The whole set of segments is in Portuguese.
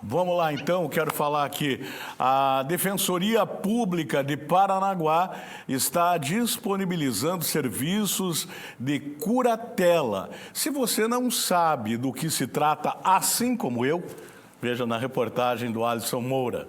Vamos lá, então, quero falar aqui. A Defensoria Pública de Paranaguá está disponibilizando serviços de curatela. Se você não sabe do que se trata, assim como eu, veja na reportagem do Alisson Moura.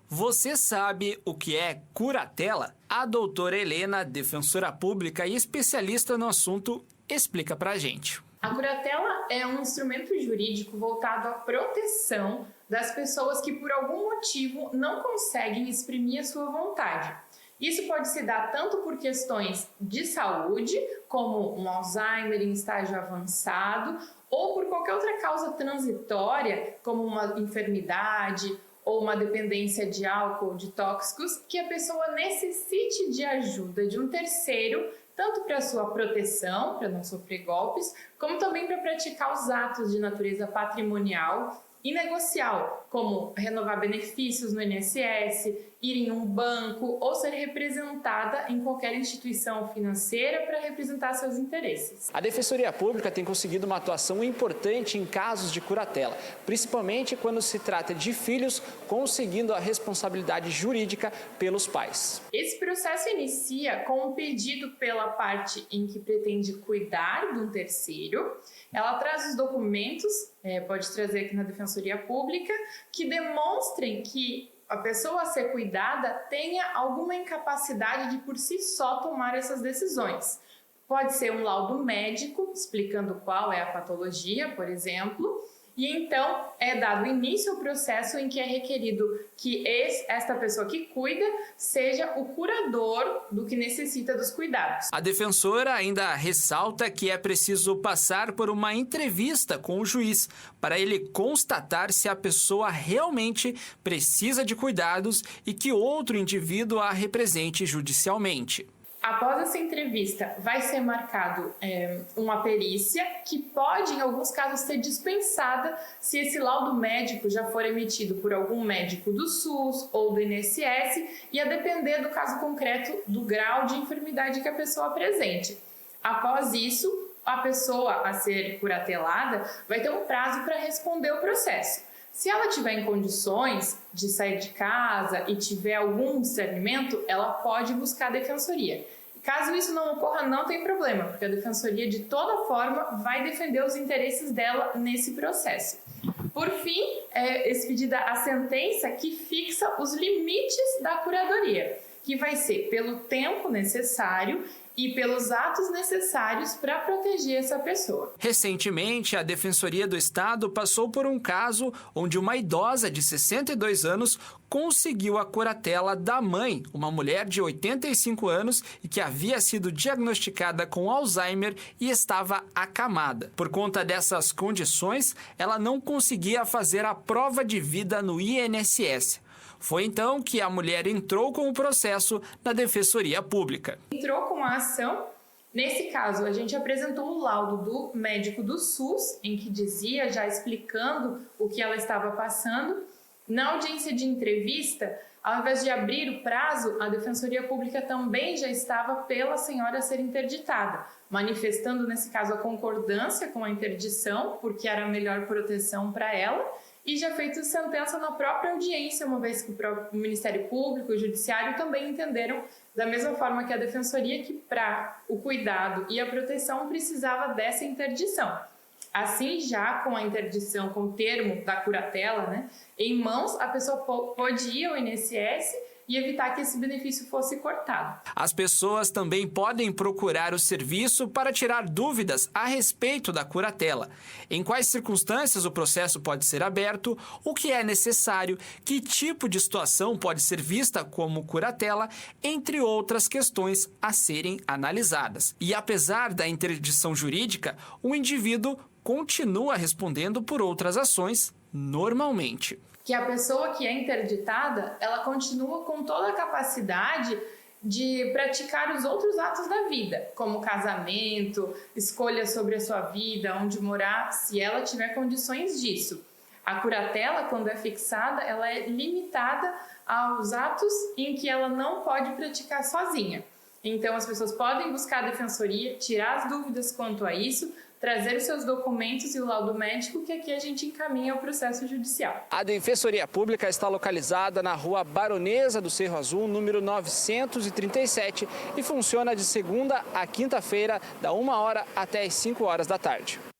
Você sabe o que é curatela? A doutora Helena, defensora pública e especialista no assunto, explica pra gente. A curatela é um instrumento jurídico voltado à proteção das pessoas que por algum motivo não conseguem exprimir a sua vontade. Isso pode se dar tanto por questões de saúde, como um Alzheimer em estágio avançado, ou por qualquer outra causa transitória, como uma enfermidade ou uma dependência de álcool ou de tóxicos, que a pessoa necessite de ajuda de um terceiro, tanto para sua proteção, para não sofrer golpes, como também para praticar os atos de natureza patrimonial e negocial, como renovar benefícios no INSS, ir em um banco ou ser representada em qualquer instituição financeira para representar seus interesses. A Defensoria Pública tem conseguido uma atuação importante em casos de curatela, principalmente quando se trata de filhos conseguindo a responsabilidade jurídica pelos pais. Esse processo inicia com um pedido pela parte em que pretende cuidar de um terceiro. Ela traz os documentos, pode trazer aqui na Defensoria Pública, que demonstrem que a pessoa a ser cuidada tenha alguma incapacidade de por si só tomar essas decisões. Pode ser um laudo médico explicando qual é a patologia, por exemplo, e então é dado início ao processo em que é requerido que esta pessoa que cuida seja o curador do que necessita dos cuidados. A defensora ainda ressalta que é preciso passar por uma entrevista com o juiz para ele constatar se a pessoa realmente precisa de cuidados e que outro indivíduo a represente judicialmente. Após essa entrevista, vai ser marcado uma perícia que pode, em alguns casos, ser dispensada se esse laudo médico já for emitido por algum médico do SUS ou do INSS e a depender do caso concreto do grau de enfermidade que a pessoa apresente. Após isso, a pessoa a ser curatelada vai ter um prazo para responder o processo. Se ela tiver em condições de sair de casa e tiver algum discernimento, ela pode buscar a defensoria. Caso isso não ocorra, não tem problema, porque a defensoria, de toda forma, vai defender os interesses dela nesse processo. Por fim, é expedida a sentença que fixa os limites da curadoria, que vai ser pelo tempo necessário e pelos atos necessários para proteger essa pessoa. Recentemente, a Defensoria do Estado passou por um caso onde uma idosa de 62 anos conseguiu a curatela da mãe, uma mulher de 85 anos e que havia sido diagnosticada com Alzheimer e estava acamada. Por conta dessas condições, ela não conseguia fazer a prova de vida no INSS. Foi então que a mulher entrou com o processo na Defensoria Pública. Entrou com a ação. Nesse caso, a gente apresentou o laudo do médico do SUS, em que dizia, já explicando o que ela estava passando. Na audiência de entrevista, ao invés de abrir o prazo, a Defensoria Pública também já estava pela senhora a ser interditada, manifestando, nesse caso, a concordância com a interdição, porque era a melhor proteção para ela, e já feito sentença na própria audiência, uma vez que o Ministério Público e o Judiciário também entenderam, da mesma forma que a Defensoria, que para o cuidado e a proteção precisava dessa interdição. Assim, já com a interdição, com o termo da curatela, em mãos, a pessoa pode ir ao INSS e evitar que esse benefício fosse cortado. As pessoas também podem procurar o serviço para tirar dúvidas a respeito da curatela. Em quais circunstâncias o processo pode ser aberto, o que é necessário, que tipo de situação pode ser vista como curatela, entre outras questões a serem analisadas. E apesar da interdição jurídica, o indivíduo continua respondendo por outras ações normalmente. Que a pessoa que é interditada, ela continua com toda a capacidade de praticar os outros atos da vida, como casamento, escolha sobre a sua vida, onde morar, se ela tiver condições disso. A curatela, quando é fixada, ela é limitada aos atos em que ela não pode praticar sozinha. Então, as pessoas podem buscar a defensoria, tirar as dúvidas quanto a isso, trazer os seus documentos e o laudo médico, que aqui a gente encaminha ao processo judicial. A Defensoria Pública está localizada na Rua Baronesa do Cerro Azul, número 937, e funciona de segunda a quinta-feira, da 1h até as 5h da tarde.